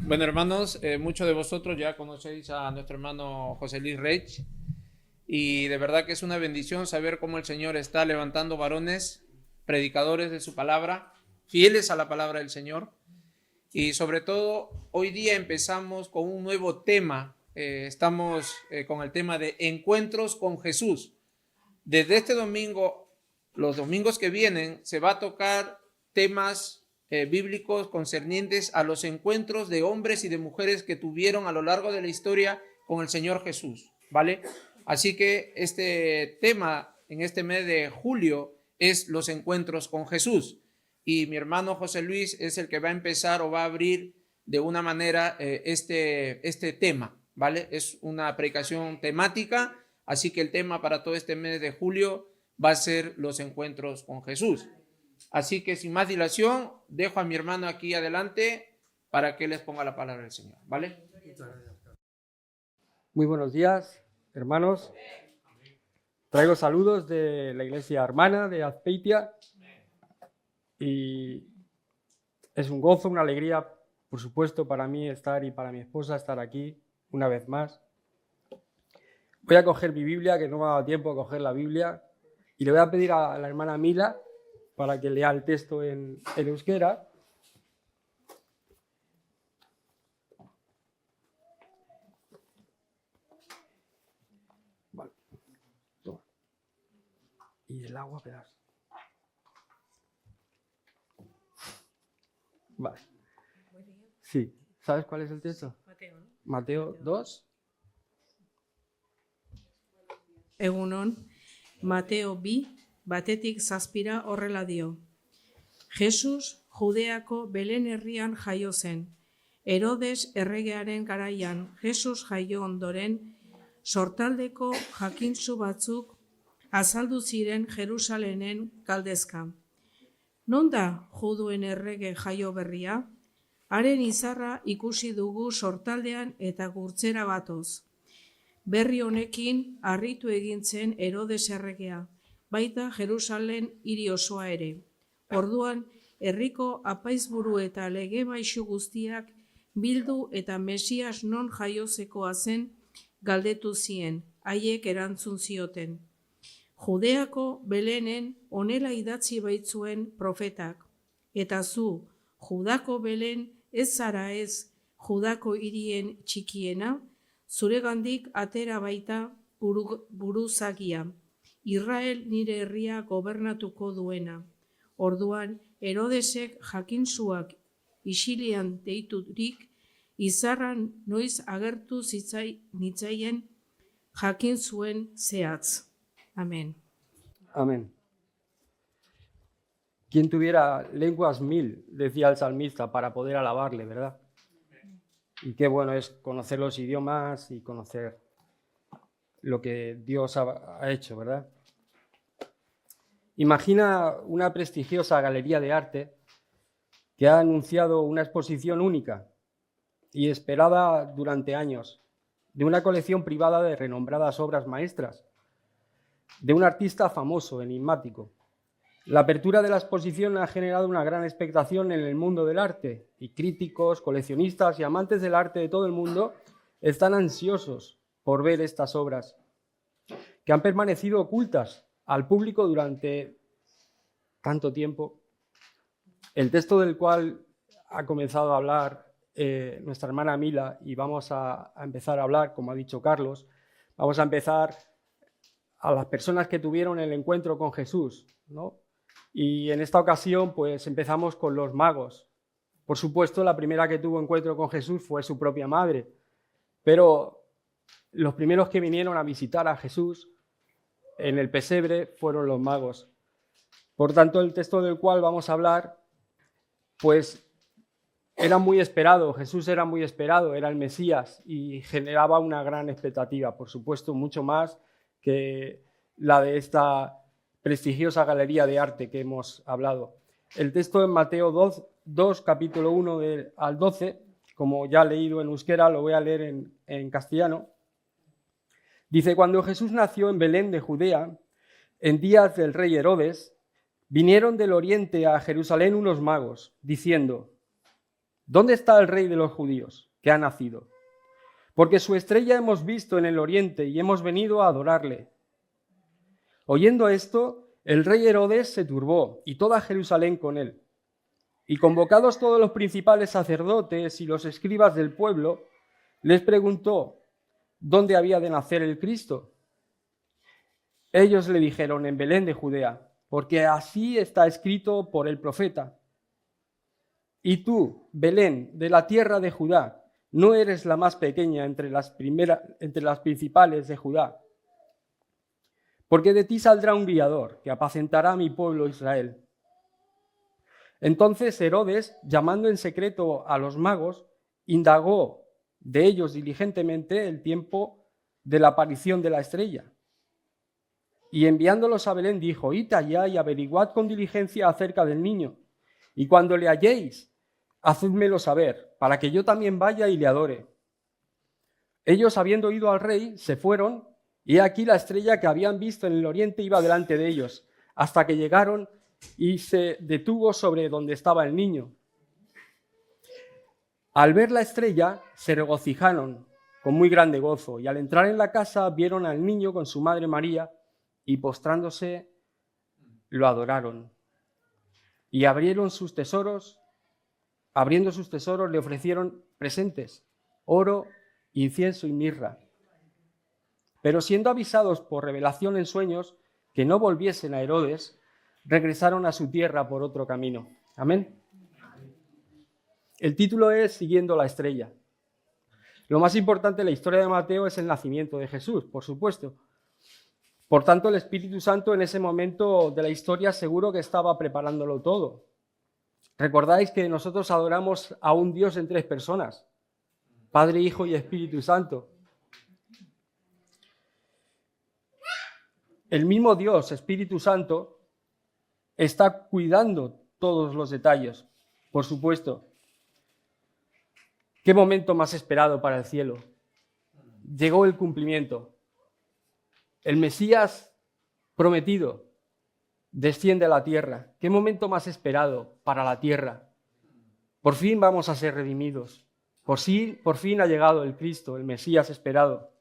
Bueno, hermanos, muchos de vosotros ya conocéis a nuestro hermano José Luis Reich y de verdad que es una bendición saber cómo el Señor está levantando varones, predicadores de su palabra, fieles a la palabra del Señor. Y sobre todo, hoy día empezamos con un nuevo tema. Estamos con el tema de encuentros con Jesús. Desde este domingo, los domingos que vienen, se va a tocar temas bíblicos concernientes a los encuentros de hombres y de mujeres que tuvieron a lo largo de la historia con el Señor Jesús, ¿vale? Así que este tema en este mes de julio es los encuentros con Jesús. Y mi hermano José Luis es el que va a empezar o va a abrir de una manera este tema, ¿vale? Es una predicación temática, así que el tema para todo este mes de julio va a ser los encuentros con Jesús. Así que sin más dilación, dejo a mi hermano aquí adelante para que les ponga la palabra del Señor, ¿vale? Muy buenos días, hermanos. Traigo saludos de la iglesia hermana de Azpeitia y es un gozo, una alegría, por supuesto, para mí estar y para mi esposa estar aquí una vez más. Voy a coger mi Biblia, que no me ha dado tiempo a coger la Biblia, y le voy a pedir a la hermana Mila para que lea el texto en euskera. Vale. Toma. Y el agua, pedazo. Vale. Sí. ¿Sabes cuál es el texto? Mateo, ¿no? Mateo 2. Egunon, Mateo 2, batetik 7 horrela dio. Jesus Judeako Belen herrian jaio zen. Herodes erregearen garaian Jesus jaio ondoren, sortaldeko jakintsu batzuk azaldu ziren Jerusalenen galdezka. Non da juduen errege jaio berria? Haren izarra ikusi dugu sortaldean eta gurtzera batoz. Berri honekin harritu egin zen Herodes erregea, baita Jerusalen hiri osoa ere. Orduan, herriko apaizburu eta lege maixu guztiak bildu eta Mesias non jaiozekoa zen galdetu zien, haiek erantzun zioten. Judeako Belenen honela idatzi baitzuen profetak, eta zu, Judako Belen ez zara ez Judako hirien txikiena, zuregandik atera baita buruzagia, Israel nire herria gobernatuko duena. Orduan, Herodesek jakintsuak isilian deiturik, izarran noiz agertu nitzaien jakin zuen zehatz. Amén. Amén. Quien tuviera lenguas 1000, decía el salmista, para poder alabarle, ¿verdad? Y qué bueno es conocer los idiomas y conocer lo que Dios ha hecho, ¿verdad? Imagina una prestigiosa galería de arte que ha anunciado una exposición única y esperada durante años, de una colección privada de renombradas obras maestras, de un artista famoso, enigmático. La apertura de la exposición ha generado una gran expectación en el mundo del arte y críticos, coleccionistas y amantes del arte de todo el mundo están ansiosos por ver estas obras que han permanecido ocultas al público durante tanto tiempo. El texto del cual ha comenzado a hablar nuestra hermana Mila y vamos a empezar a hablar, como ha dicho Carlos, vamos a empezar a las personas que tuvieron el encuentro con Jesús, ¿no? Y en esta ocasión pues empezamos con los magos. Por supuesto, la primera que tuvo encuentro con Jesús fue su propia madre, pero los primeros que vinieron a visitar a Jesús en el pesebre fueron los magos. Por tanto, el texto del cual vamos a hablar, pues era muy esperado, Jesús era muy esperado, era el Mesías y generaba una gran expectativa, por supuesto, mucho más que la de esta prestigiosa galería de arte que hemos hablado. El texto en Mateo 2 capítulo 1 al 12, como ya he leído en euskera, lo voy a leer en castellano. Dice, cuando Jesús nació en Belén de Judea, en días del rey Herodes, vinieron del oriente a Jerusalén unos magos, diciendo, ¿dónde está el rey de los judíos que ha nacido? Porque su estrella hemos visto en el oriente y hemos venido a adorarle. Oyendo esto, el rey Herodes se turbó y toda Jerusalén con él. Y convocados todos los principales sacerdotes y los escribas del pueblo, les preguntó dónde había de nacer el Cristo. Ellos le dijeron: en Belén de Judea, porque así está escrito por el profeta. Y tú, Belén, de la tierra de Judá, no eres la más pequeña entre las principales de Judá, porque de ti saldrá un guiador que apacentará a mi pueblo Israel. Entonces Herodes, llamando en secreto a los magos, indagó de ellos diligentemente el tiempo de la aparición de la estrella. Y enviándolos a Belén dijo: id allá y averiguad con diligencia acerca del niño, y cuando le halléis, hacedmelo saber, para que yo también vaya y le adore. Ellos, habiendo ido al rey, se fueron, y aquí la estrella que habían visto en el oriente iba delante de ellos, hasta que llegaron y se detuvo sobre donde estaba el niño. Al ver la estrella, se regocijaron con muy grande gozo, y al entrar en la casa vieron al niño con su madre María, y postrándose lo adoraron. Y abriendo sus tesoros, le ofrecieron presentes: oro, incienso y mirra. Pero siendo avisados por revelación en sueños que no volviesen a Herodes, regresaron a su tierra por otro camino. Amén. El título es Siguiendo la estrella. Lo más importante de la historia de Mateo es el nacimiento de Jesús, por supuesto. Por tanto, el Espíritu Santo en ese momento de la historia seguro que estaba preparándolo todo. Recordáis que nosotros adoramos a un Dios en 3 personas: Padre, Hijo y Espíritu Santo. El mismo Dios, Espíritu Santo, está cuidando todos los detalles, por supuesto. ¿Qué momento más esperado para el cielo? Llegó el cumplimiento. El Mesías prometido desciende a la tierra. ¿Qué momento más esperado para la tierra? Por fin vamos a ser redimidos. Por fin ha llegado el Cristo, el Mesías esperado.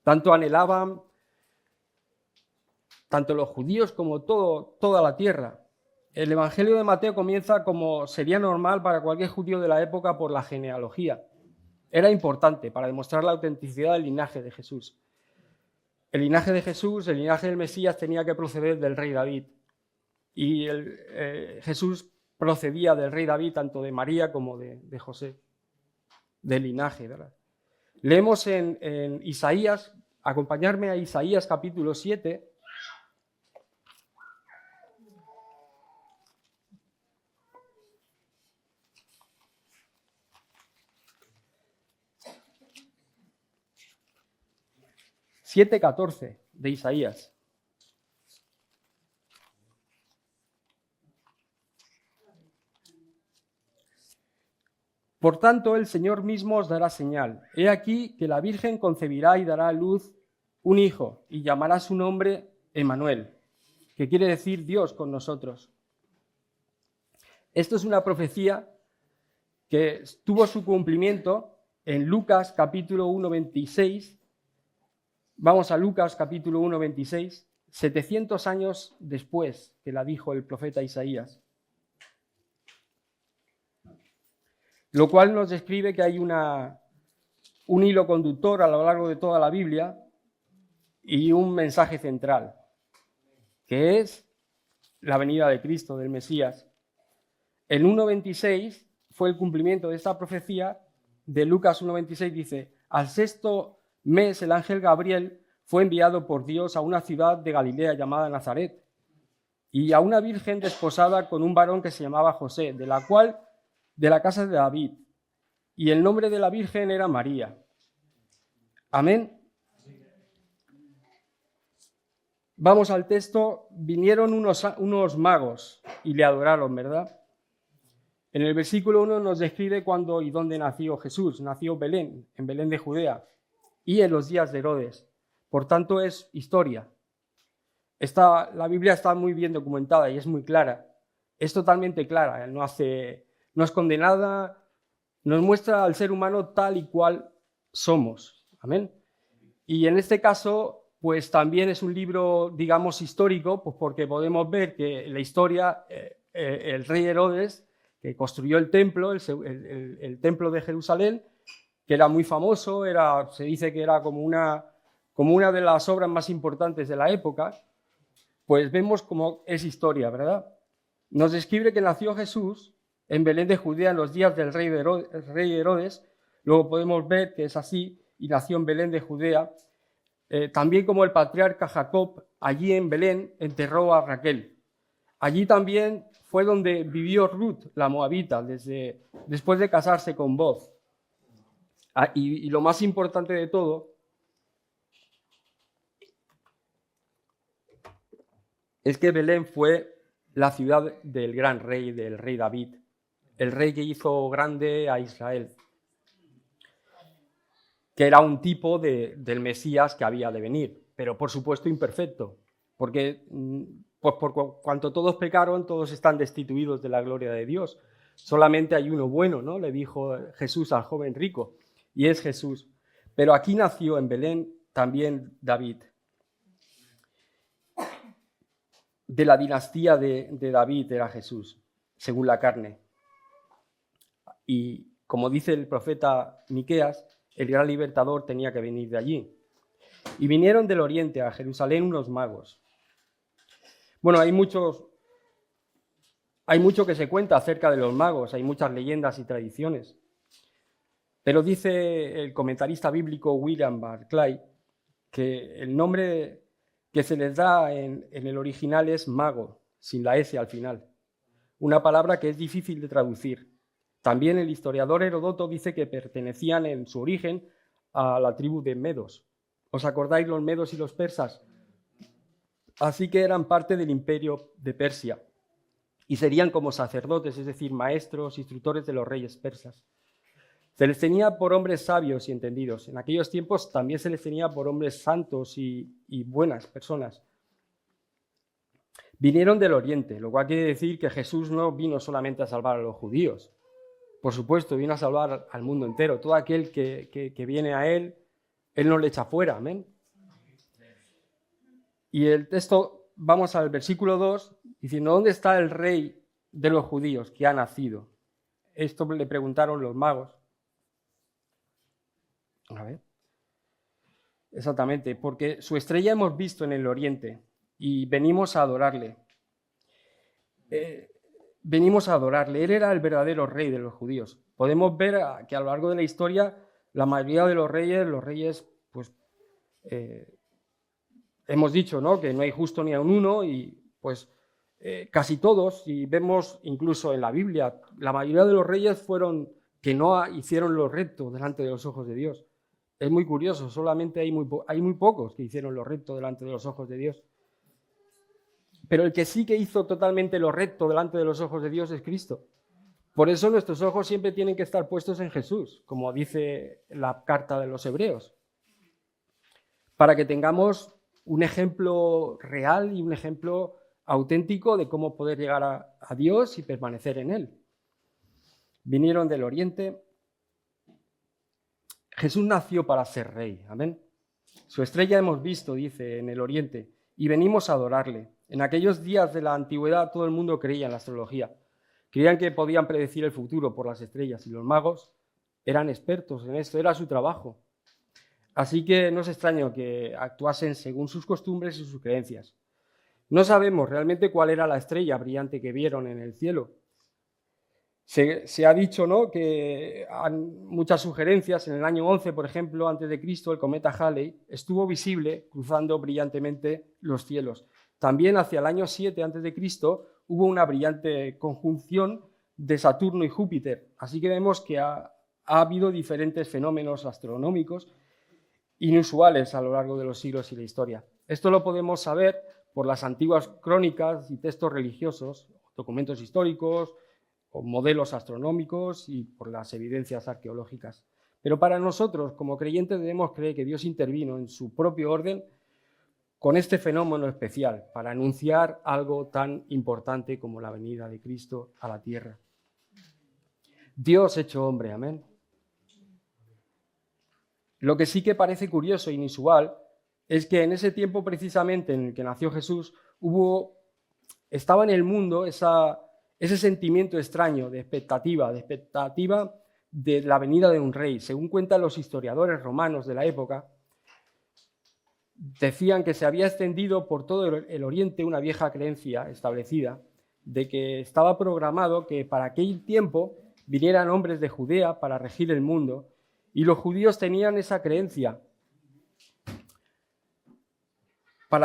Tanto anhelaban, tanto los judíos como toda la tierra. El Evangelio de Mateo comienza como sería normal para cualquier judío de la época por la genealogía. Era importante para demostrar la autenticidad del linaje de Jesús. El linaje de Jesús, el linaje del Mesías, tenía que proceder del rey David. Y Jesús procedía del rey David, tanto de María como de José, del linaje, ¿verdad? Leemos en Isaías, acompañarme a Isaías capítulo 7. Siete 14 de Isaías. Por tanto, el Señor mismo os dará señal. He aquí que la Virgen concebirá y dará a luz un hijo, y llamará su nombre Emmanuel, que quiere decir Dios con nosotros. Esto es una profecía que tuvo su cumplimiento en Lucas capítulo 1, 26. Vamos a Lucas capítulo 1, 26, 700 años después que la dijo el profeta Isaías. Lo cual nos describe que hay un hilo conductor a lo largo de toda la Biblia y un mensaje central, que es la venida de Cristo, del Mesías. El 1.26 fue el cumplimiento de esta profecía. De Lucas 1.26 dice: al 6º mes el ángel Gabriel fue enviado por Dios a una ciudad de Galilea llamada Nazaret, y a una virgen desposada con un varón que se llamaba José, de la casa de David, y el nombre de la virgen era María. Amén. Vamos al texto. Vinieron unos magos y le adoraron, ¿verdad? En el versículo 1 nos describe cuándo y dónde nació Jesús. Nació en Belén de Judea, y en los días de Herodes. Por tanto, es historia. La Biblia está muy bien documentada y es muy clara. Es totalmente clara, no hace nos muestra al ser humano tal y cual somos. Amén. Y en este caso, pues también es un libro, digamos, histórico, pues porque podemos ver que en la historia el rey Herodes, que construyó el templo, el templo de Jerusalén, que era muy famoso, se dice que era como una de las obras más importantes de la época, pues vemos cómo es historia, ¿verdad? Nos describe que nació Jesús en Belén de Judea en los días del rey Herodes, luego podemos ver que es así, y nació en Belén de Judea, también como el patriarca Jacob, allí en Belén enterró a Raquel. Allí también fue donde vivió Ruth, la moabita, después de casarse con Boz. Y lo más importante de todo es que Belén fue la ciudad del gran rey, del rey David, el rey que hizo grande a Israel, que era un tipo del Mesías que había de venir, pero por supuesto imperfecto, porque pues por cuanto todos pecaron, todos están destituidos de la gloria de Dios. Solamente hay uno bueno, ¿no? Le dijo Jesús al joven rico, y es Jesús. Pero aquí nació en Belén también David. De la dinastía de David era Jesús, según la carne. Y como dice el profeta Miqueas, el gran libertador tenía que venir de allí. Y vinieron del oriente a Jerusalén unos magos. Bueno, hay mucho que se cuenta acerca de los magos, hay muchas leyendas y tradiciones. Pero dice el comentarista bíblico William Barclay que el nombre que se les da en el original es mago, sin la S al final, una palabra que es difícil de traducir. También el historiador Heródoto dice que pertenecían en su origen a la tribu de Medos. ¿Os acordáis los medos y los persas? Así que eran parte del imperio de Persia y serían como sacerdotes, es decir, maestros, instructores de los reyes persas. Se les tenía por hombres sabios y entendidos. En aquellos tiempos también se les tenía por hombres santos y buenas personas. Vinieron del oriente, lo cual quiere decir que Jesús no vino solamente a salvar a los judíos. Por supuesto, vino a salvar al mundo entero. Todo aquel que viene a Él no le echa fuera. Amén. Y el texto, vamos al versículo 2, diciendo, ¿dónde está el rey de los judíos que ha nacido? Esto le preguntaron los magos. A ver. Exactamente, porque su estrella hemos visto en el oriente y venimos a adorarle. Venimos a adorarle. Él era el verdadero rey de los judíos. Podemos ver que a lo largo de la historia, la mayoría de los reyes, pues, hemos dicho, ¿no?, que no hay justo ni a un uno y pues casi todos, y vemos incluso en la Biblia, la mayoría de los reyes fueron que no hicieron lo recto delante de los ojos de Dios. Es muy curioso, solamente hay muy pocos que hicieron lo recto delante de los ojos de Dios. Pero el que sí que hizo totalmente lo recto delante de los ojos de Dios es Cristo. Por eso nuestros ojos siempre tienen que estar puestos en Jesús, como dice la carta de los Hebreos, para que tengamos un ejemplo real y un ejemplo auténtico de cómo poder llegar a Dios y permanecer en Él. Vinieron del oriente. Jesús nació para ser rey, amén. Su estrella hemos visto, dice, en el oriente, y venimos a adorarle. En aquellos días de la antigüedad todo el mundo creía en la astrología. Creían que podían predecir el futuro por las estrellas y los magos eran expertos en esto, era su trabajo. Así que no es extraño que actuasen según sus costumbres y sus creencias. No sabemos realmente cuál era la estrella brillante que vieron en el cielo. Se ha dicho, ¿no?, que hay muchas sugerencias. En el año 11, por ejemplo, antes de Cristo, el cometa Halley estuvo visible cruzando brillantemente los cielos. También hacia el año 7 antes de Cristo hubo una brillante conjunción de Saturno y Júpiter. Así que vemos que ha habido diferentes fenómenos astronómicos inusuales a lo largo de los siglos y la historia. Esto lo podemos saber por las antiguas crónicas y textos religiosos, documentos históricos o modelos astronómicos y por las evidencias arqueológicas. Pero para nosotros, como creyentes, debemos creer que Dios intervino en su propio orden con este fenómeno especial para anunciar algo tan importante como la venida de Cristo a la tierra. Dios hecho hombre, amén. Lo que sí que parece curioso e inusual es que en ese tiempo precisamente en el que nació Jesús estaba en el mundo ese sentimiento extraño de expectativa de la venida de un rey. Según cuentan los historiadores romanos de la época, decían que se había extendido por todo el Oriente una vieja creencia establecida de que estaba programado que para aquel tiempo vinieran hombres de Judea para regir el mundo, y los judíos tenían esa creencia. Por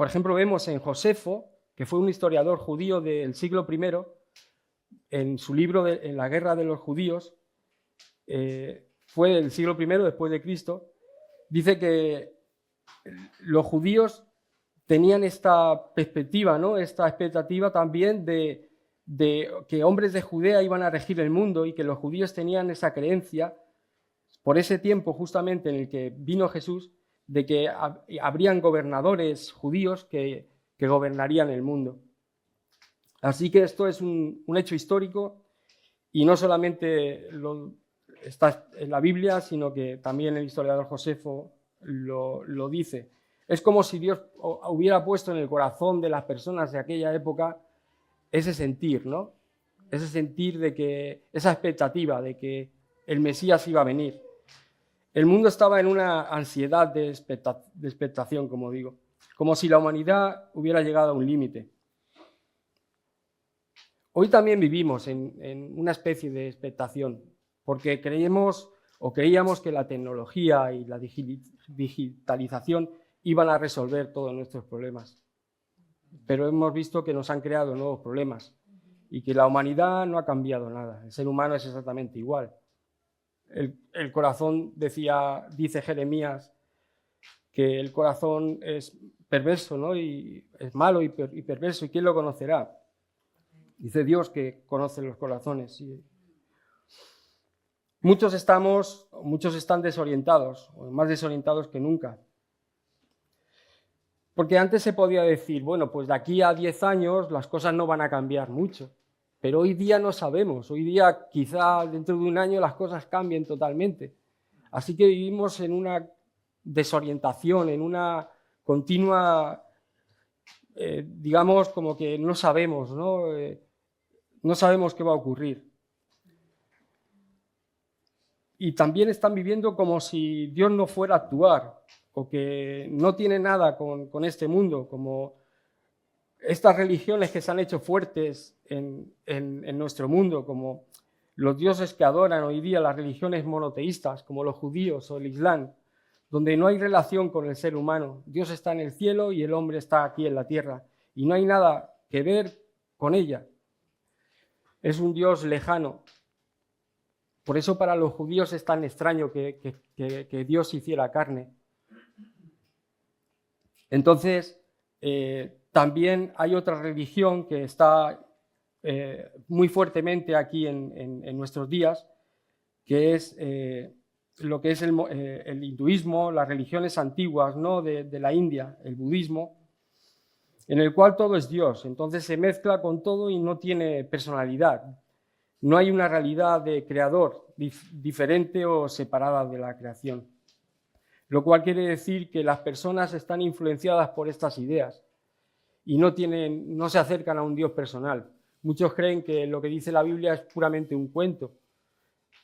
ejemplo, vemos en Josefo, que fue un historiador judío del siglo I, en su libro En la guerra de los judíos, fue del siglo I después de Cristo, dice que los judíos tenían esta perspectiva, ¿no? Esta expectativa también de que hombres de Judea iban a regir el mundo, y que los judíos tenían esa creencia, por ese tiempo justamente en el que vino Jesús, de que habrían gobernadores judíos que gobernarían el mundo. Así que esto es un hecho histórico, y no solamente está en la Biblia, sino que también el historiador Josefo lo dice. Es como si Dios hubiera puesto en el corazón de las personas de aquella época ese sentir, ¿no? Ese sentir esa expectativa de que el Mesías iba a venir. El mundo estaba en una ansiedad de expectación, como digo, como si la humanidad hubiera llegado a un límite. Hoy también vivimos en una especie de expectación, porque creíamos que la tecnología y la digitalización iban a resolver todos nuestros problemas. Pero hemos visto que nos han creado nuevos problemas y que la humanidad no ha cambiado nada. El ser humano es exactamente igual. El corazón, dice Jeremías, que el corazón es perverso, ¿no? Y es malo y perverso, ¿y quién lo conocerá? Dice Dios que conoce los corazones. Muchos están desorientados, o más desorientados que nunca. Porque antes se podía decir, bueno, pues de aquí a 10 años las cosas no van a cambiar mucho. Pero hoy día no sabemos. Hoy día quizá dentro de un año las cosas cambien totalmente. Así que vivimos en una desorientación, en una continua, digamos, como que no sabemos, ¿no? No sabemos qué va a ocurrir. Y también están viviendo como si Dios no fuera a actuar, o que no tiene nada con este mundo, como estas religiones que se han hecho fuertes en nuestro mundo, como los dioses que adoran hoy día, las religiones monoteístas, como los judíos o el Islam, donde no hay relación con el ser humano. Dios está en el cielo y el hombre está aquí en la tierra, y no hay nada que ver con ella. Es un Dios lejano. Por eso para los judíos es tan extraño que Dios hiciera carne. Entonces, también hay otra religión que está muy fuertemente aquí en nuestros días, que es lo que es el hinduismo, las religiones antiguas, ¿no? de la India, el budismo, en el cual todo es Dios. Entonces se mezcla con todo y no tiene personalidad. No hay una realidad de creador diferente o separada de la creación. Lo cual quiere decir que las personas están influenciadas por estas ideas y no se acercan a un Dios personal. Muchos creen que lo que dice la Biblia es puramente un cuento.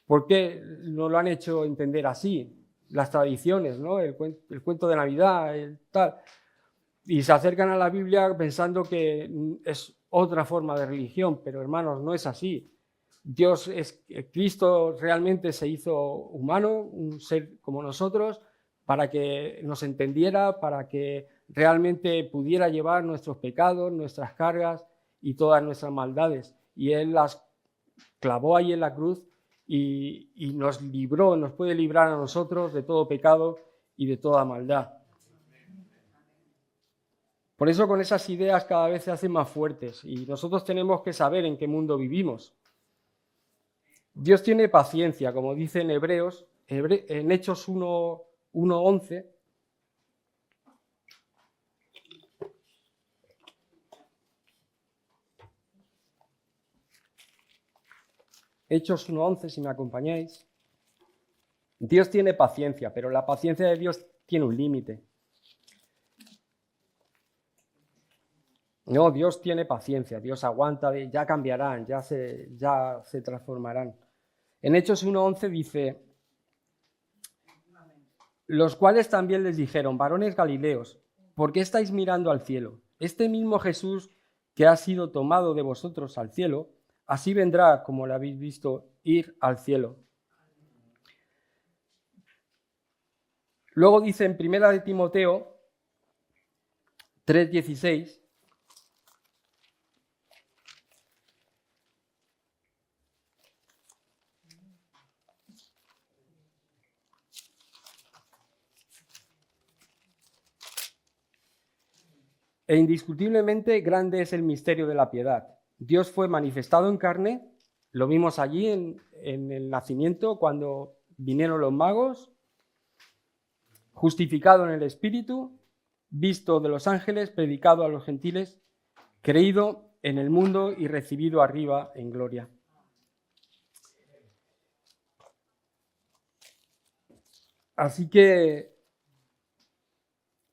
¿Por qué no lo han hecho entender así? Las tradiciones, ¿no? El cuento de Navidad, tal. Y se acercan a la Biblia pensando que es otra forma de religión, pero hermanos, no es así. Cristo realmente se hizo humano, un ser como nosotros, para que nos entendiera, para que realmente pudiera llevar nuestros pecados, nuestras cargas y todas nuestras maldades. Y Él las clavó ahí en la cruz y nos puede librar a nosotros de todo pecado y de toda maldad. Por eso con esas ideas cada vez se hacen más fuertes, y nosotros tenemos que saber en qué mundo vivimos. Dios tiene paciencia, como dice en Hebreos, en Hechos 1:11, Hechos 1:11, si me acompañáis. Dios tiene paciencia, pero la paciencia de Dios tiene un límite. No, Dios tiene paciencia, Dios aguanta, ya cambiarán, ya se transformarán. En Hechos 1:11 dice: los cuales también les dijeron: varones galileos, ¿por qué estáis mirando al cielo? Este mismo Jesús que ha sido tomado de vosotros al cielo, así vendrá como lo habéis visto ir al cielo. Luego dice en 1 de Timoteo 3:16: e indiscutiblemente grande es el misterio de la piedad. Dios fue manifestado en carne, lo vimos allí en el nacimiento cuando vinieron los magos, justificado en el Espíritu, visto de los ángeles, predicado a los gentiles, creído en el mundo y recibido arriba en gloria. Así que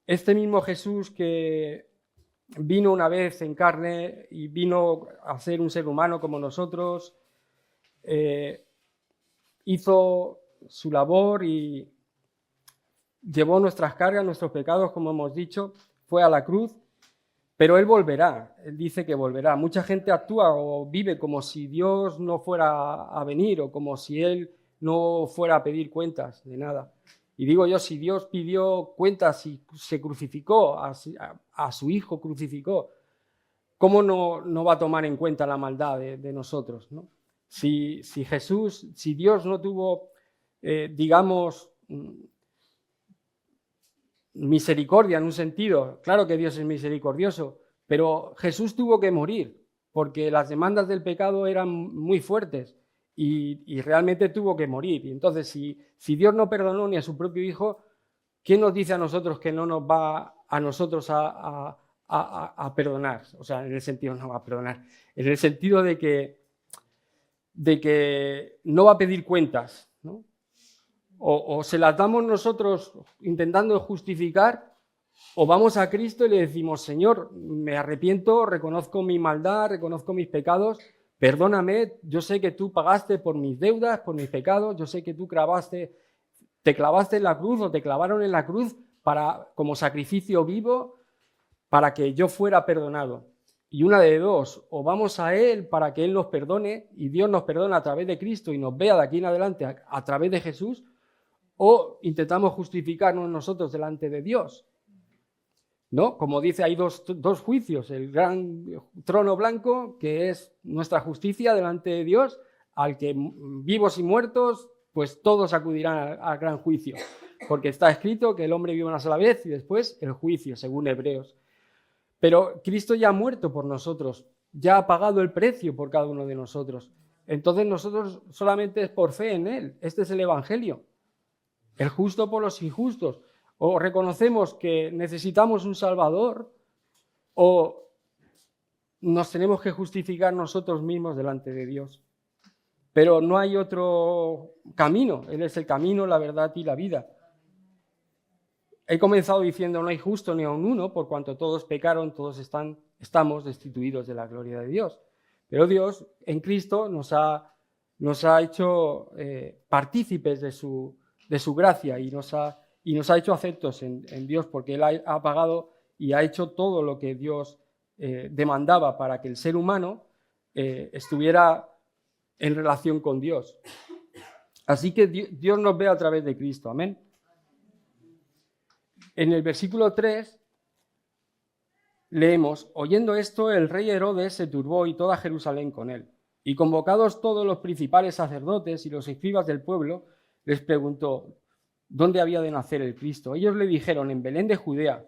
este mismo Jesús que vino una vez en carne y vino a ser un ser humano como nosotros, hizo su labor y llevó nuestras cargas, nuestros pecados, como hemos dicho, fue a la cruz, pero Él volverá, Él dice que volverá. Mucha gente actúa o vive como si Dios no fuera a venir o como si Él no fuera a pedir cuentas de nada. Y digo yo, si Dios pidió cuentas y se crucificó, a su Hijo crucificó, ¿cómo no va a tomar en cuenta la maldad de nosotros, ¿no? Si Dios no tuvo, digamos, misericordia en un sentido, claro que Dios es misericordioso, pero Jesús tuvo que morir porque las demandas del pecado eran muy fuertes y realmente tuvo que morir. Y entonces, si Dios no perdonó ni a su propio Hijo, ¿quién nos dice a nosotros que no nos va a nosotros a perdonar? O sea, en el sentido no va a perdonar, en el sentido de que no va a pedir cuentas, ¿no? O se las damos nosotros intentando justificar, o vamos a Cristo y le decimos: Señor, me arrepiento, reconozco mi maldad, reconozco mis pecados, perdóname, yo sé que tú pagaste por mis deudas, por mis pecados, yo sé que tú te clavaste en la cruz o te clavaron en la cruz como sacrificio vivo para que yo fuera perdonado. Y una de dos, o vamos a Él para que Él nos perdone y Dios nos perdona a través de Cristo y nos vea de aquí en adelante a través de Jesús, o intentamos justificarnos nosotros delante de Dios, ¿no? Como dice, hay dos juicios: el gran trono blanco, que es nuestra justicia delante de Dios, al que vivos y muertos, pues todos acudirán al gran juicio, porque está escrito que el hombre vive una sola vez y después el juicio, según Hebreos. Pero Cristo ya ha muerto por nosotros, ya ha pagado el precio por cada uno de nosotros. Entonces nosotros solamente es por fe en Él. Este es el Evangelio. El justo por los injustos. O reconocemos que necesitamos un Salvador, o nos tenemos que justificar nosotros mismos delante de Dios. Pero no hay otro camino. Él es el camino, la verdad y la vida. He comenzado diciendo: no hay justo ni aun uno, por cuanto todos pecaron, todos estamos destituidos de la gloria de Dios. Pero Dios en Cristo nos ha hecho partícipes de su gracia y nos ha hecho aceptos en Dios, porque Él ha pagado y ha hecho todo lo que Dios demandaba para que el ser humano estuviera en relación con Dios. Así que Dios nos ve a través de Cristo. Amén. En el versículo 3 leemos: oyendo esto, el rey Herodes se turbó y toda Jerusalén con él. Y convocados todos los principales sacerdotes y los escribas del pueblo, les preguntó dónde había de nacer el Cristo. Ellos le dijeron: en Belén de Judea,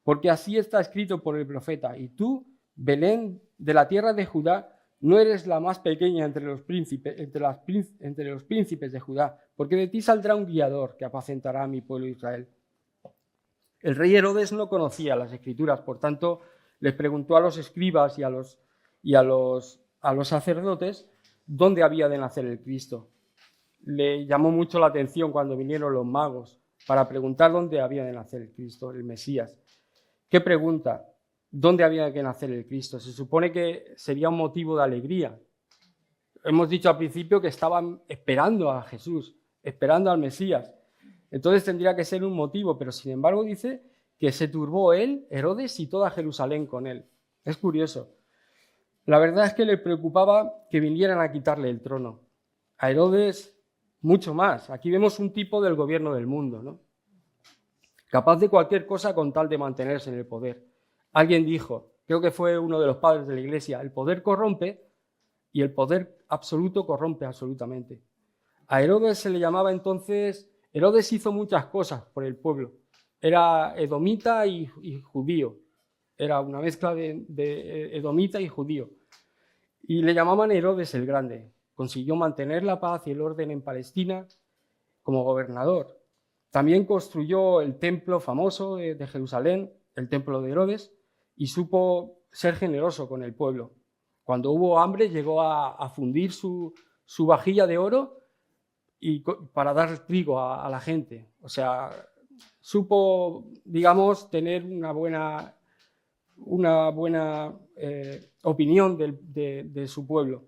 porque así está escrito por el profeta: y tú, Belén, de la tierra de Judá, no eres la más pequeña entre los príncipes de Judá, porque de ti saldrá un guiador que apacentará a mi pueblo Israel. El rey Herodes no conocía las Escrituras, por tanto, les preguntó a los escribas y a los sacerdotes dónde había de nacer el Cristo. Le llamó mucho la atención cuando vinieron los magos para preguntar dónde había de nacer el Cristo, el Mesías. ¿Qué pregunta? ¿Dónde había que nacer el Cristo? Se supone que sería un motivo de alegría. Hemos dicho al principio que estaban esperando a Jesús, esperando al Mesías. Entonces tendría que ser un motivo, pero sin embargo dice que se turbó él, Herodes y toda Jerusalén con él. Es curioso. La verdad es que le preocupaba que vinieran a quitarle el trono. A Herodes mucho más. Aquí vemos un tipo del gobierno del mundo, ¿no? Capaz de cualquier cosa con tal de mantenerse en el poder. Alguien dijo, creo que fue uno de los padres de la Iglesia, el poder corrompe y el poder absoluto corrompe absolutamente. A Herodes se le llamaba entonces, Herodes hizo muchas cosas por el pueblo. Era edomita y judío. Era una mezcla de edomita y judío. Y le llamaban Herodes el Grande. Consiguió mantener la paz y el orden en Palestina como gobernador. También construyó el templo famoso de Jerusalén, el templo de Herodes, y supo ser generoso con el pueblo. Cuando hubo hambre llegó a fundir su vajilla de oro para dar trigo a la gente. O sea, supo, digamos, tener una buena opinión de su pueblo.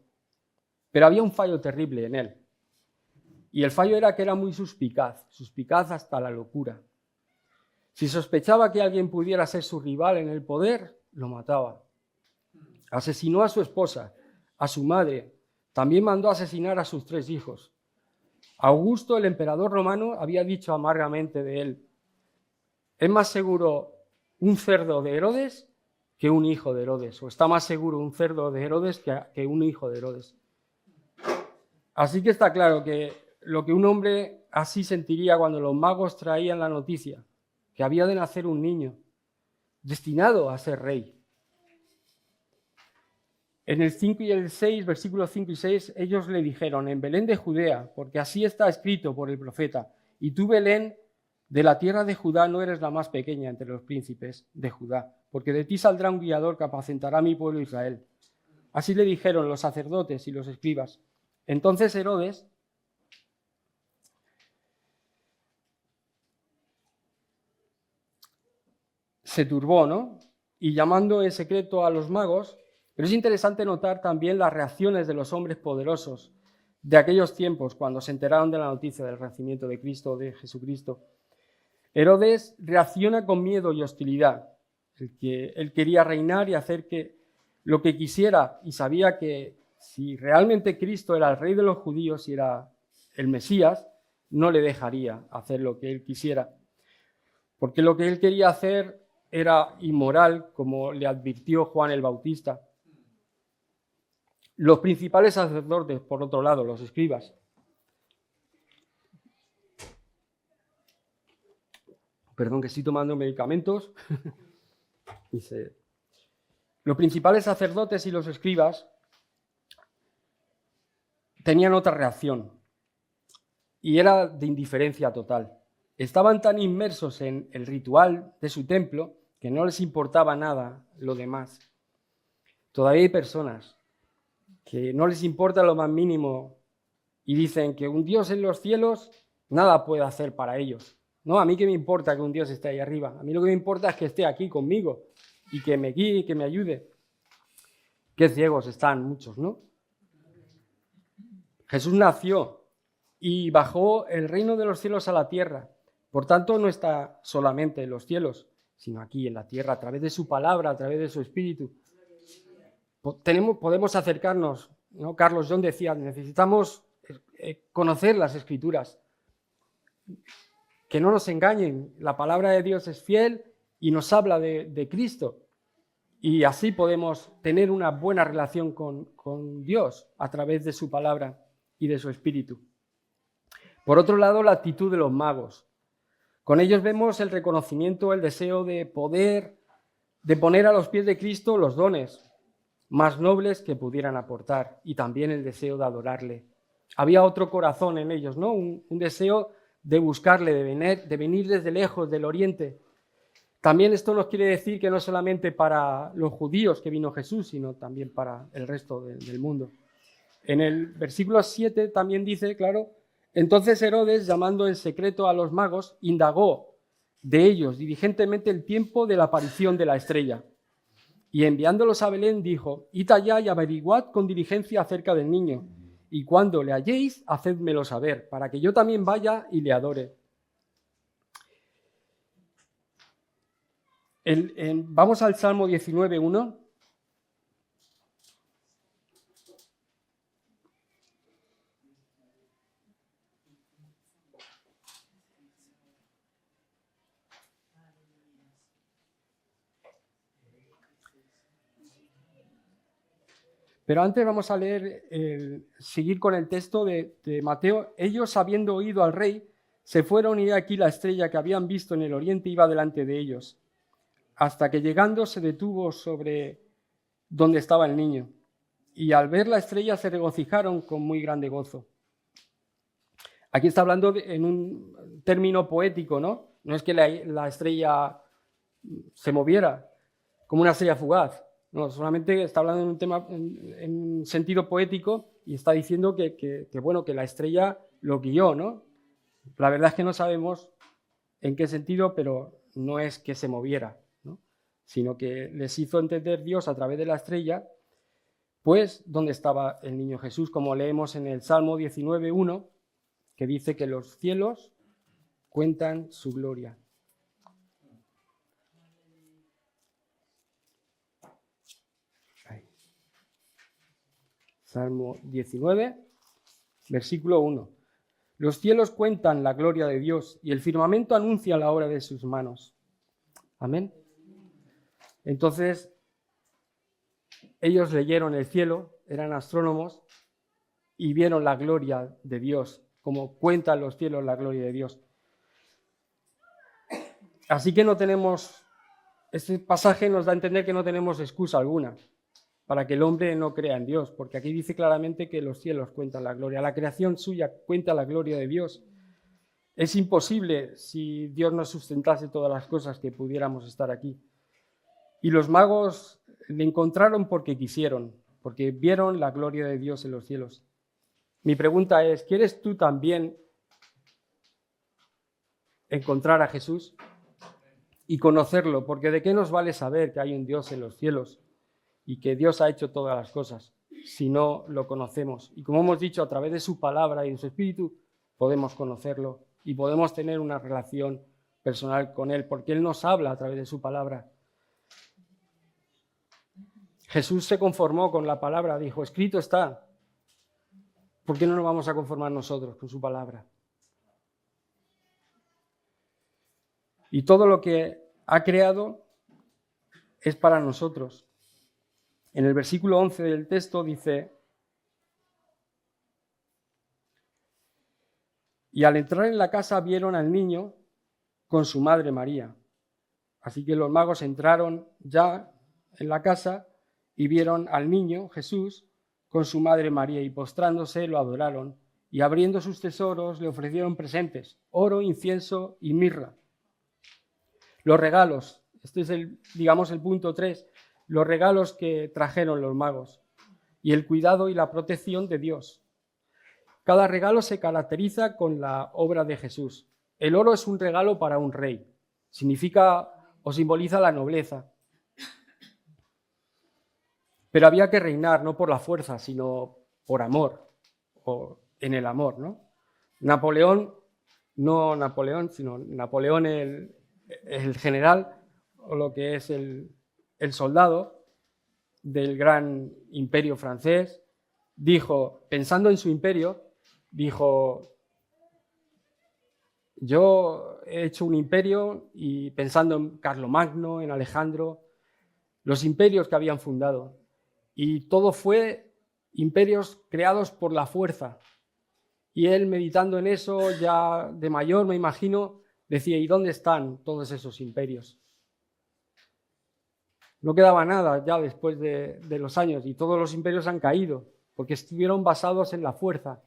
Pero había un fallo terrible en él. Y el fallo era que era muy suspicaz hasta la locura. Si sospechaba que alguien pudiera ser su rival en el poder, lo mataba. Asesinó a su esposa, a su madre. También mandó asesinar a sus 3 hijos. Augusto, el emperador romano, había dicho amargamente de él: es más seguro un cerdo de Herodes que un hijo de Herodes, o está más seguro un cerdo de Herodes que un hijo de Herodes. Así que está claro que lo que un hombre así sentiría cuando los magos traían la noticia que había de nacer un niño destinado a ser rey. En el 5 y el 6, versículos 5 y 6, ellos le dijeron: en Belén de Judea, porque así está escrito por el profeta, y tú, Belén, de la tierra de Judá, no eres la más pequeña entre los príncipes de Judá, porque de ti saldrá un guiador que apacentará a mi pueblo Israel. Así le dijeron los sacerdotes y los escribas. Entonces Herodes se turbó, ¿no? Y llamando en secreto a los magos. Pero es interesante notar también las reacciones de los hombres poderosos de aquellos tiempos cuando se enteraron de la noticia del nacimiento de Cristo, de Jesucristo. Herodes reacciona con miedo y hostilidad. Él quería reinar y hacer lo que quisiera, y sabía que si realmente Cristo era el rey de los judíos y era el Mesías, no le dejaría hacer lo que él quisiera. Porque lo que él quería hacer era inmoral, como le advirtió Juan el Bautista. Los principales sacerdotes, por otro lado, los escribas, perdón, que estoy tomando medicamentos. Los principales sacerdotes y los escribas tenían otra reacción, y era de indiferencia total. Estaban tan inmersos en el ritual de su templo que no les importaba nada lo demás. Todavía hay personas que no les importa lo más mínimo y dicen que un Dios en los cielos nada puede hacer para ellos. No, a mí qué me importa que un Dios esté ahí arriba. A mí lo que me importa es que esté aquí conmigo y que me guíe y que me ayude. Qué ciegos están muchos, ¿no? Jesús nació y bajó el reino de los cielos a la tierra. Por tanto, no está solamente en los cielos, sino aquí en la tierra, a través de su palabra, a través de su espíritu. Podemos acercarnos, ¿no? Carlos John decía, necesitamos conocer las Escrituras. Que no nos engañen, la palabra de Dios es fiel y nos habla de Cristo. Y así podemos tener una buena relación con Dios a través de su palabra y de su espíritu. Por otro lado, la actitud de los magos. Con ellos vemos el reconocimiento, el deseo de poder, de poner a los pies de Cristo los dones más nobles que pudieran aportar, y también el deseo de adorarle. Había otro corazón en ellos, ¿no? Un deseo de buscarle, de venir desde lejos, del oriente. También esto nos quiere decir que no solamente para los judíos que vino Jesús, sino también para el resto del mundo. En el versículo 7 también dice, claro, entonces Herodes, llamando en secreto a los magos, indagó de ellos diligentemente el tiempo de la aparición de la estrella. Y enviándolos a Belén dijo, id allá y averiguad con diligencia acerca del niño, y cuando le halléis, hacédmelo saber, para que yo también vaya y le adore. Vamos al Salmo 19:1. Pero antes vamos a leer, seguir con el texto de Mateo. Ellos, habiendo oído al rey, se fueron y aquí la estrella que habían visto en el oriente iba delante de ellos, hasta que llegando se detuvo sobre donde estaba el niño. Y al ver la estrella se regocijaron con muy grande gozo. Aquí está hablando en un término poético, ¿no? No es que la estrella se moviera como una estrella fugaz. No, solamente está hablando en un tema en un sentido poético y está diciendo que la estrella lo guió, ¿no? La verdad es que no sabemos en qué sentido, pero no es que se moviera, ¿no? Sino que les hizo entender Dios a través de la estrella, pues, dónde estaba el niño Jesús, como leemos en el Salmo 19:1, que dice que los cielos cuentan su gloria. Salmo 19, versículo 1. Los cielos cuentan la gloria de Dios y el firmamento anuncia la obra de sus manos. Amén. Entonces, ellos leyeron el cielo, eran astrónomos y vieron la gloria de Dios, como cuentan los cielos la gloria de Dios. Así que este pasaje nos da a entender que no tenemos excusa alguna para que el hombre no crea en Dios, porque aquí dice claramente que los cielos cuentan la gloria, la creación suya cuenta la gloria de Dios. Es imposible si Dios nos sustentase todas las cosas que pudiéramos estar aquí. Y los magos le encontraron porque quisieron, porque vieron la gloria de Dios en los cielos. Mi pregunta es, ¿quieres tú también encontrar a Jesús y conocerlo? Porque ¿de qué nos vale saber que hay un Dios en los cielos y que Dios ha hecho todas las cosas si no lo conocemos? Y como hemos dicho, a través de su palabra y de su espíritu podemos conocerlo y podemos tener una relación personal con Él, porque Él nos habla a través de su palabra. Jesús se conformó con la palabra, dijo, escrito está. ¿Por qué no nos vamos a conformar nosotros con su palabra? Y todo lo que ha creado es para nosotros. En el versículo 11 del texto dice, y al entrar en la casa vieron al niño con su madre María. Así que los magos entraron ya en la casa y vieron al niño Jesús con su madre María y postrándose lo adoraron y abriendo sus tesoros le ofrecieron presentes, oro, incienso y mirra. Los regalos, este es el punto 3, los regalos que trajeron los magos y el cuidado y la protección de Dios. Cada regalo se caracteriza con la obra de Jesús. El oro es un regalo para un rey, significa o simboliza la nobleza. Pero había que reinar no por la fuerza, sino por amor, o en el amor, ¿no? Napoleón el general, o lo que es el soldado del gran imperio francés, dijo, pensando en su imperio, dijo, yo he hecho un imperio y pensando en Carlomagno, en Alejandro, los imperios que habían fundado. Y todo fue imperios creados por la fuerza. Y él, meditando en eso, ya de mayor, me imagino, decía, ¿y dónde están todos esos imperios? No quedaba nada ya después de los años y todos los imperios han caído porque estuvieron basados en la fuerza.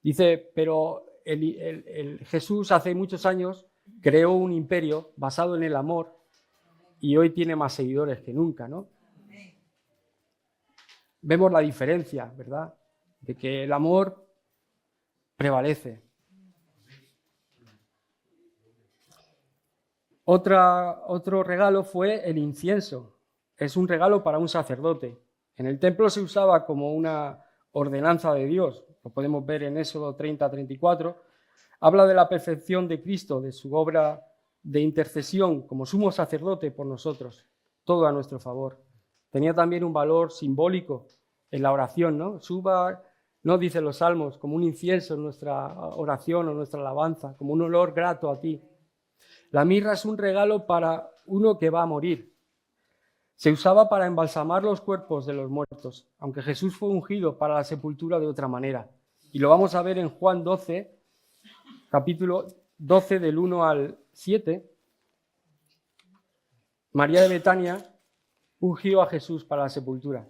Dice, pero Jesús hace muchos años creó un imperio basado en el amor y hoy tiene más seguidores que nunca, ¿no? vemos la diferencia, ¿verdad? De que el amor prevalece. Otro regalo fue el incienso. Es un regalo para un sacerdote. En el templo se usaba como una ordenanza de Dios. Lo podemos ver en Éxodo 30-34. Habla de la perfección de Cristo, de su obra de intercesión como sumo sacerdote por nosotros, todo a nuestro favor. Tenía también un valor simbólico en la oración, ¿no? Suba, no dicen los salmos, como un incienso en nuestra oración o nuestra alabanza, como un olor grato a ti. La mirra es un regalo para uno que va a morir. Se usaba para embalsamar los cuerpos de los muertos, aunque Jesús fue ungido para la sepultura de otra manera. Y lo vamos a ver en Juan 12, capítulo 12 del 1 al 7. María de Betania ungió a Jesús para la sepultura.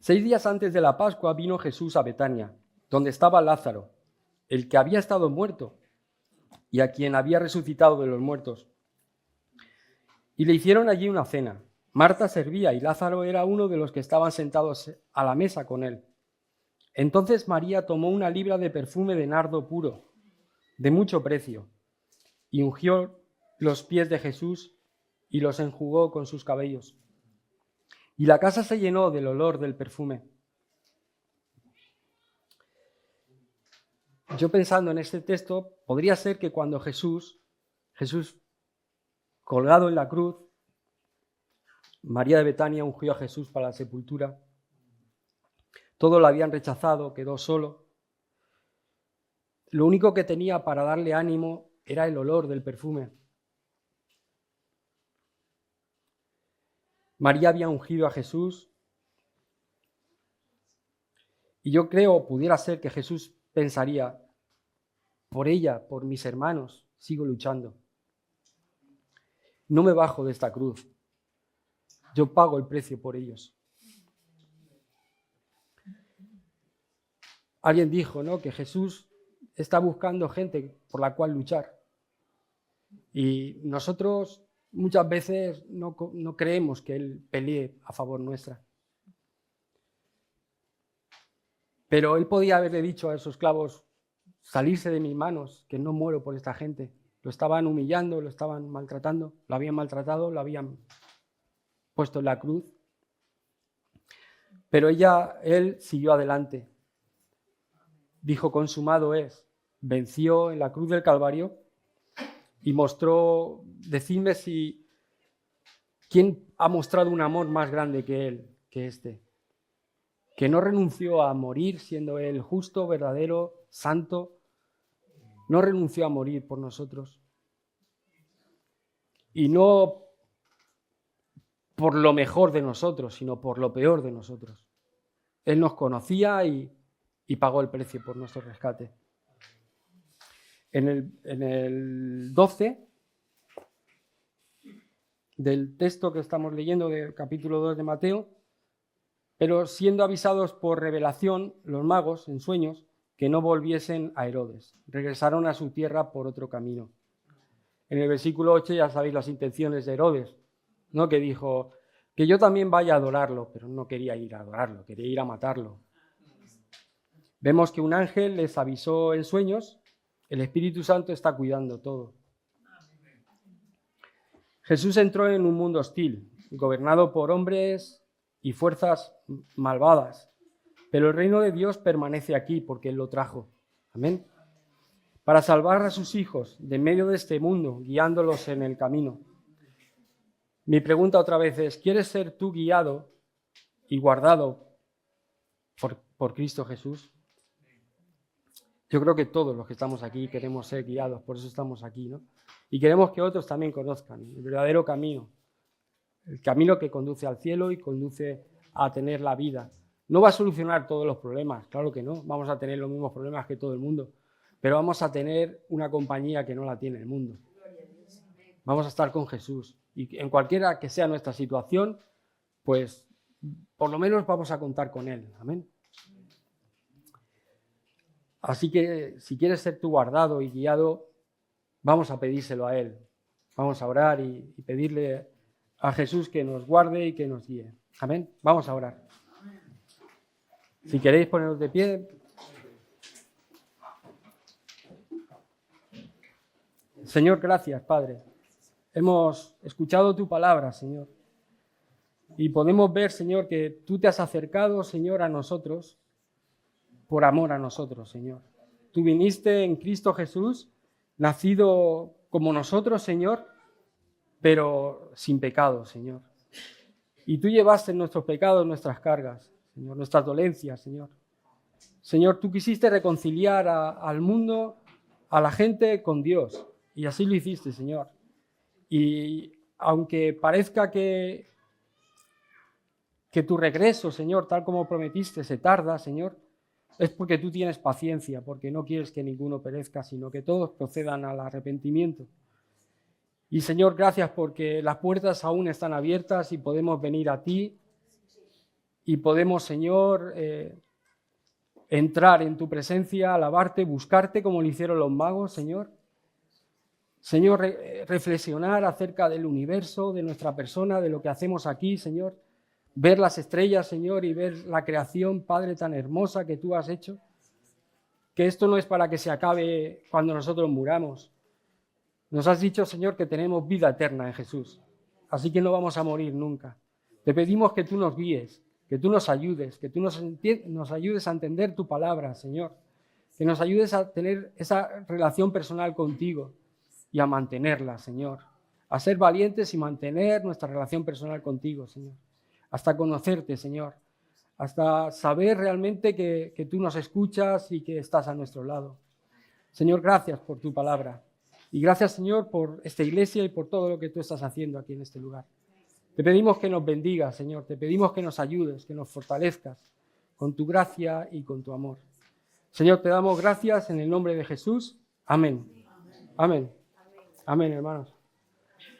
Seis días antes de la Pascua vino Jesús a Betania, donde estaba Lázaro, el que había estado muerto y a quien había resucitado de los muertos. Y le hicieron allí una cena. Marta servía y Lázaro era uno de los que estaban sentados a la mesa con él. Entonces María tomó una libra de perfume de nardo puro, de mucho precio, y ungió los pies de Jesús y los enjugó con sus cabellos. Y la casa se llenó del olor del perfume. Yo pensando en este texto, podría ser que cuando Jesús colgado en la cruz, María de Betania ungió a Jesús para la sepultura. Todos lo habían rechazado, quedó solo. Lo único que tenía para darle ánimo era el olor del perfume. María había ungido a Jesús y yo creo, pudiera ser que Jesús pensaría, por ella, por mis hermanos, sigo luchando. No me bajo de esta cruz. Yo pago el precio por ellos. Alguien dijo, ¿no?, que Jesús está buscando gente por la cual luchar. Y nosotros muchas veces no creemos que Él pelee a favor nuestra. Pero Él podía haberle dicho a esos esclavos, salirse de mis manos, que no muero por esta gente. Lo estaban humillando, lo estaban maltratando, lo habían maltratado, lo habían puesto en la cruz. Pero Él siguió adelante. Dijo, consumado es. Venció en la cruz del Calvario y mostró, decidme si, ¿quién ha mostrado un amor más grande que Él, que este? Que no renunció a morir siendo Él justo, verdadero, santo. No renunció a morir por nosotros. Y no por lo mejor de nosotros, sino por lo peor de nosotros. Él nos conocía y pagó el precio por nuestro rescate. En el 12 del texto que estamos leyendo del capítulo 2 de Mateo, pero siendo avisados por revelación los magos en sueños que no volviesen a Herodes, regresaron a su tierra por otro camino. En el versículo 8 ya sabéis las intenciones de Herodes, ¿no?, que dijo que yo también vaya a adorarlo, pero no quería ir a adorarlo, quería ir a matarlo. Vemos que un ángel les avisó en sueños, el Espíritu Santo está cuidando todo. Jesús entró en un mundo hostil, gobernado por hombres y fuerzas malvadas, pero el reino de Dios permanece aquí porque Él lo trajo. Amén. Para salvar a sus hijos de medio de este mundo, guiándolos en el camino. Mi pregunta otra vez es, ¿quieres ser tú guiado y guardado por Cristo Jesús? Yo creo que todos los que estamos aquí queremos ser guiados, por eso estamos aquí, ¿no? Y queremos que otros también conozcan el verdadero camino, el camino que conduce al cielo y conduce a tener la vida. No va a solucionar todos los problemas, claro que no, vamos a tener los mismos problemas que todo el mundo, pero vamos a tener una compañía que no la tiene el mundo. Vamos a estar con Jesús y en cualquiera que sea nuestra situación, pues por lo menos vamos a contar con Él. Amén. Así que si quieres ser tú guardado y guiado, vamos a pedírselo a Él. Vamos a orar y pedirle a Jesús que nos guarde y que nos guíe. Amén. Vamos a orar. Si queréis poneros de pie. Señor, gracias, Padre. Hemos escuchado tu palabra, Señor. Y podemos ver, Señor, que tú te has acercado, Señor, a nosotros por amor a nosotros, Señor. Tú viniste en Cristo Jesús, nacido como nosotros, Señor, pero sin pecado, Señor. Y tú llevaste nuestros pecados, nuestras cargas, Señor, nuestras dolencias, Señor. Señor, tú quisiste reconciliar al mundo, a la gente con Dios. Y así lo hiciste, Señor. Y aunque parezca que tu regreso, Señor, tal como prometiste, se tarda, Señor, es porque tú tienes paciencia, porque no quieres que ninguno perezca, sino que todos procedan al arrepentimiento. Y, Señor, gracias porque las puertas aún están abiertas y podemos venir a ti y podemos, Señor, entrar en tu presencia, alabarte, buscarte como lo hicieron los magos, Señor. Señor, reflexionar acerca del universo, de nuestra persona, de lo que hacemos aquí, Señor. Ver las estrellas, Señor, y ver la creación, Padre, tan hermosa que tú has hecho. Que esto no es para que se acabe cuando nosotros muramos. Nos has dicho, Señor, que tenemos vida eterna en Jesús. Así que no vamos a morir nunca. Te pedimos que tú nos guíes, que tú nos ayudes, que tú nos ayudes a entender tu palabra, Señor. Que nos ayudes a tener esa relación personal contigo y a mantenerla, Señor. A ser valientes y mantener nuestra relación personal contigo, Señor. Hasta conocerte, Señor. Hasta saber realmente que tú nos escuchas y que estás a nuestro lado. Señor, gracias por tu palabra. Y gracias, Señor, por esta iglesia y por todo lo que tú estás haciendo aquí en este lugar. Te pedimos que nos bendigas, Señor. Te pedimos que nos ayudes, que nos fortalezcas con tu gracia y con tu amor. Señor, te damos gracias en el nombre de Jesús. Amén. Amén. Amén, hermanos.